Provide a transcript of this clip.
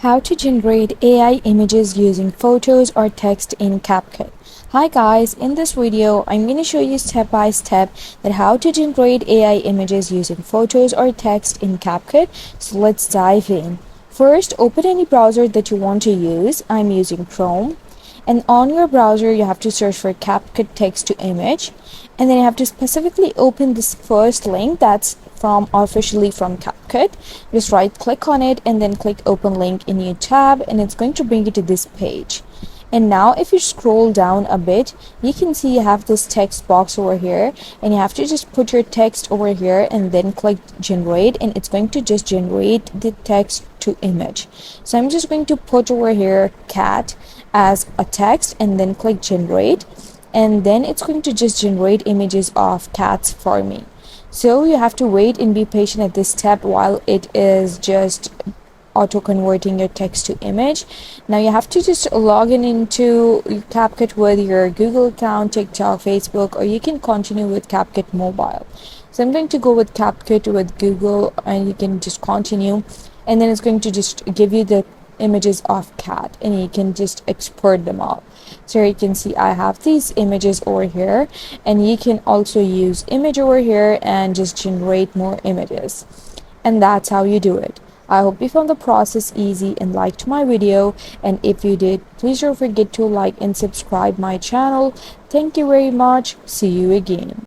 How to generate AI images using photos or text in CapCut. Hi guys, in this video I'm going to show you step by step that how to generate AI images using photos or text in CapCut. So let's dive in. First, open any browser that you want to use. I'm using Chrome. And on your browser you have to search for CapCut text to image, and then you have to specifically open this first link that's officially from CapCut. Just right click on it and then click open link in your tab, and it's going to bring you to this page. And now if you scroll down a bit, you can see you have this text box over here, and you have to just put your text over here and then click generate, and it's going to just generate the text to image. So I'm just going to put over here cat as a text and then click generate, and then it's going to just generate images of cats for me. So you have to wait and be patient at this step while it is just auto converting your text to image. Now you have to just log in into CapCut with your Google account, TikTok, Facebook, or you can continue with CapCut mobile. So I'm going to go with CapCut with Google, and you can just continue, and then it's going to just give you the images of cat, and you can just export them all. So you can see I have these images over here, and you can also use image over here and just generate more images, and that's how you do it. I hope you found the process easy and liked my video, and if you did, please don't forget to like and subscribe my channel. Thank you very much. See you again.